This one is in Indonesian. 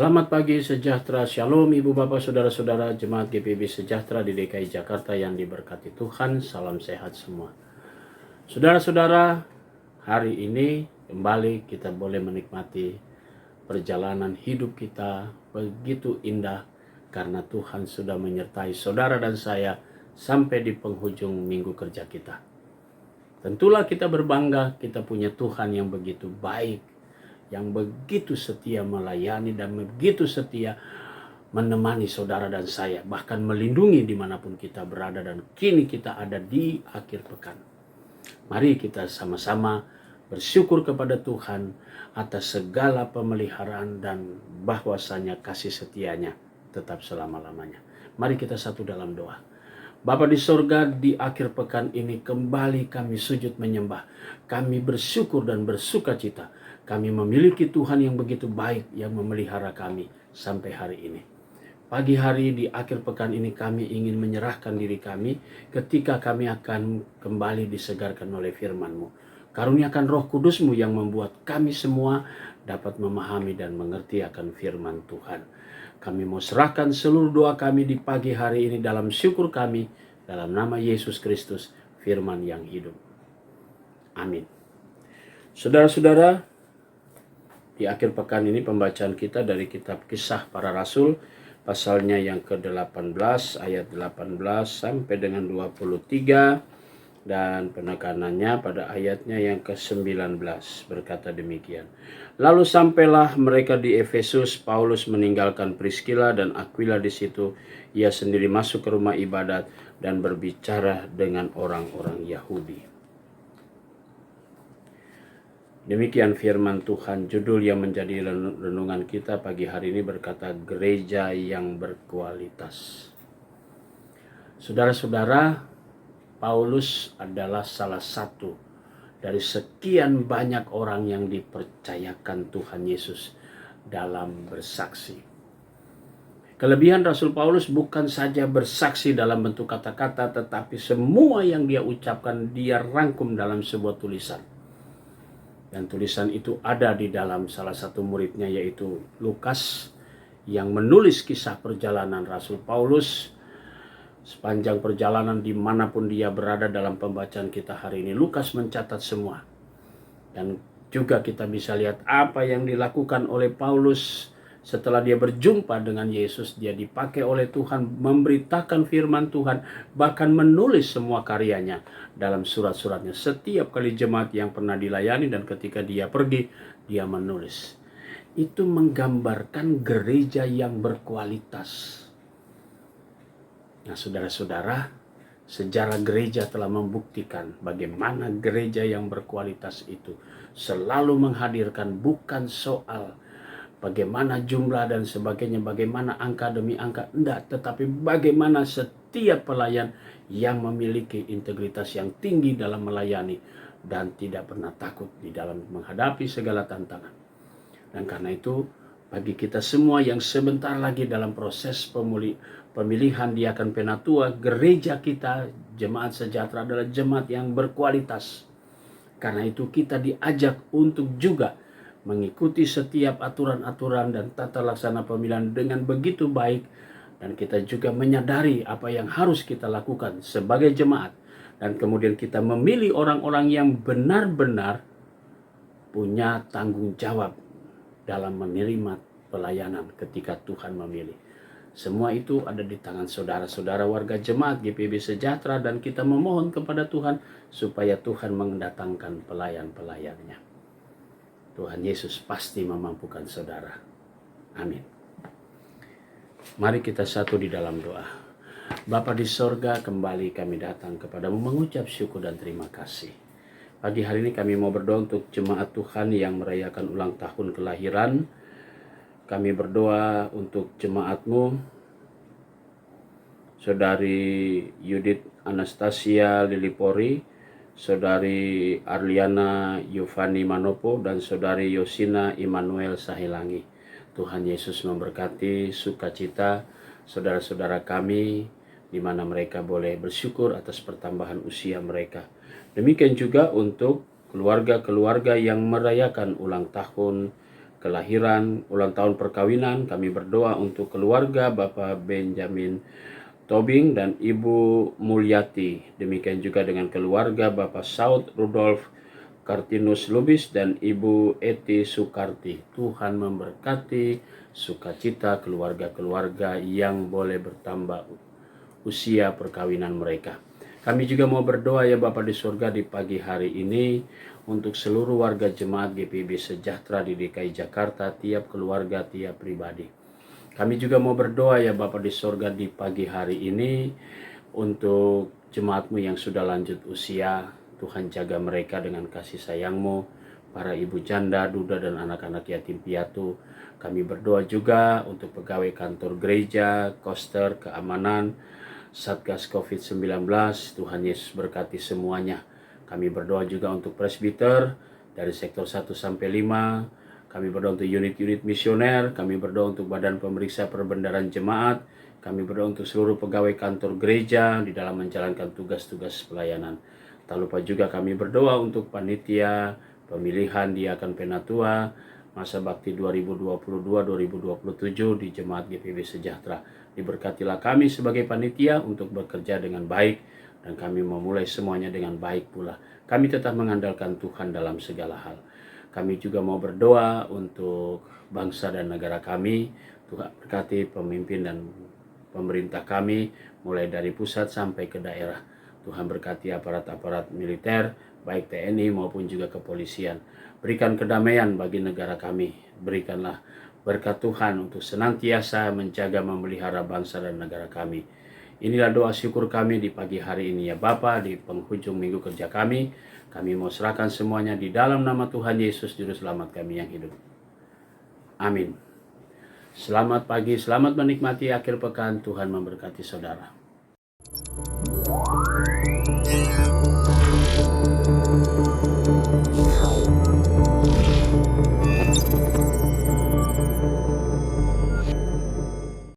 Selamat pagi sejahtera, shalom ibu bapak saudara-saudara jemaat GPIB sejahtera di DKI Jakarta yang diberkati Tuhan, salam sehat semua. Saudara-saudara, hari ini kembali kita boleh menikmati perjalanan hidup kita begitu indah karena Tuhan sudah menyertai saudara dan saya sampai di penghujung minggu kerja kita. Tentulah kita berbangga, kita punya Tuhan yang begitu baik, yang begitu setia melayani dan begitu setia menemani saudara dan saya, bahkan melindungi dimanapun kita berada, dan kini kita ada di akhir pekan. Mari kita sama-sama bersyukur kepada Tuhan atas segala pemeliharaan dan bahwasanya kasih setianya tetap selama-lamanya. Mari kita satu dalam doa. Bapa di sorga, di akhir pekan ini kembali kami sujud menyembah. Kami bersyukur dan bersuka cita. Kami memiliki Tuhan yang begitu baik yang memelihara kami sampai hari ini. Pagi hari di akhir pekan ini kami ingin menyerahkan diri kami ketika kami akan kembali disegarkan oleh firman-Mu. Karuniakan Roh Kudus-Mu yang membuat kami semua dapat memahami dan mengerti akan firman Tuhan. Kami mau serahkan seluruh doa kami di pagi hari ini dalam syukur kami, dalam nama Yesus Kristus, firman yang hidup. Amin. Saudara-saudara, di akhir pekan ini pembacaan kita dari kitab Kisah Para Rasul, pasalnya yang ke-18, ayat 18 sampai dengan 23, dan penekanannya pada ayatnya yang ke-19 berkata demikian. Lalu sampailah mereka di Efesus. Paulus meninggalkan Priskila dan Aquila di situ. Ia sendiri masuk ke rumah ibadat dan berbicara dengan orang-orang Yahudi. Demikian firman Tuhan. Judul yang menjadi renungan kita pagi hari ini berkata, gereja yang berkualitas. Saudara-saudara, Paulus adalah salah satu dari sekian banyak orang yang dipercayakan Tuhan Yesus dalam bersaksi. Kelebihan Rasul Paulus bukan saja bersaksi dalam bentuk kata-kata, tetapi semua yang dia ucapkan dia rangkum dalam sebuah tulisan. Dan tulisan itu ada di dalam salah satu muridnya, yaitu Lukas, yang menulis kisah perjalanan Rasul Paulus. Sepanjang perjalanan dimanapun dia berada dalam pembacaan kita hari ini, Lukas mencatat semua. Dan juga kita bisa lihat apa yang dilakukan oleh Paulus setelah dia berjumpa dengan Yesus. Dia dipakai oleh Tuhan memberitakan firman Tuhan, bahkan menulis semua karyanya dalam surat-suratnya. Setiap kali jemaat yang pernah dilayani dan ketika dia pergi, dia menulis. Itu menggambarkan gereja yang berkualitas. Nah, saudara-saudara, sejarah gereja telah membuktikan bagaimana gereja yang berkualitas itu selalu menghadirkan bukan soal bagaimana jumlah dan sebagainya, bagaimana angka demi angka, enggak, tetapi bagaimana setiap pelayan yang memiliki integritas yang tinggi dalam melayani dan tidak pernah takut di dalam menghadapi segala tantangan. Dan karena itu, bagi kita semua yang sebentar lagi dalam proses pemilihan diaken penatua, gereja kita, jemaat sejahtera adalah jemaat yang berkualitas. Karena itu kita diajak untuk juga mengikuti setiap aturan-aturan dan tata laksana pemilihan dengan begitu baik. Dan kita juga menyadari apa yang harus kita lakukan sebagai jemaat. Dan kemudian kita memilih orang-orang yang benar-benar punya tanggung jawab dalam menerima pelayanan ketika Tuhan memilih. Semua itu ada di tangan saudara-saudara warga jemaat GPIB Sejahtera, dan kita memohon kepada Tuhan supaya Tuhan mendatangkan pelayan-pelayannya. Tuhan Yesus pasti memampukan saudara. Amin. Mari kita satu di dalam doa. Bapa di sorga, kembali kami datang kepadamu mengucap syukur dan terima kasih. Pagi hari ini kami mau berdoa untuk jemaat Tuhan yang merayakan ulang tahun kelahiran. Kami berdoa untuk jemaat-Mu, Saudari Yudit Anastasia Lilipori, Saudari Arliana Yovani Manopo, dan Saudari Yosina Immanuel Sahilangi. Tuhan Yesus memberkati sukacita saudara-saudara kami, di mana mereka boleh bersyukur atas pertambahan usia mereka. Demikian juga untuk keluarga-keluarga yang merayakan ulang tahun kelahiran, ulang tahun perkawinan. Kami berdoa untuk keluarga Bapak Benjamin Tobing dan Ibu Mulyati. Demikian juga dengan keluarga Bapak Saud Rudolf Kartinus Lubis dan Ibu Eti Sukarti. Tuhan memberkati sukacita keluarga-keluarga yang boleh bertambah usia perkawinan mereka. Kami juga mau berdoa ya Bapa di surga di pagi hari ini untuk seluruh warga jemaat GPIB Sejahtera di DKI Jakarta, tiap keluarga, tiap pribadi. Kami juga mau berdoa ya Bapa di surga di pagi hari ini untuk jemaat-Mu yang sudah lanjut usia. Tuhan jaga mereka dengan kasih sayang-Mu, para ibu janda, duda, dan anak-anak yatim piatu. Kami berdoa juga untuk pegawai kantor gereja, koster, keamanan, Satgas COVID-19, Tuhan Yesus berkati semuanya. Kami berdoa juga untuk presbiter dari sektor 1 sampai 5. Kami berdoa untuk unit-unit misioner. Kami berdoa untuk badan pemeriksa perbendaharaan jemaat. Kami berdoa untuk seluruh pegawai kantor gereja di dalam menjalankan tugas-tugas pelayanan. Tak lupa juga kami berdoa untuk panitia pemilihan diakan penatua masa bakti 2022-2027 di Jemaat GPIB Sejahtera. Diberkatilah kami sebagai panitia untuk bekerja dengan baik, dan kami memulai semuanya dengan baik pula. Kami tetap mengandalkan Tuhan dalam segala hal. Kami juga mau berdoa untuk bangsa dan negara kami. Tuhan berkati pemimpin dan pemerintah kami, mulai dari pusat sampai ke daerah. Tuhan berkati aparat-aparat militer, baik TNI maupun juga kepolisian. Berikan kedamaian bagi negara kami. Berikanlah berkat Tuhan untuk senantiasa menjaga memelihara bangsa dan negara kami. Inilah doa syukur kami di pagi hari ini ya Bapa, di penghujung minggu kerja kami. Kami mau serahkan semuanya di dalam nama Tuhan Yesus, Juru Selamat kami yang hidup. Amin. Selamat pagi, selamat menikmati akhir pekan. Tuhan memberkati saudara.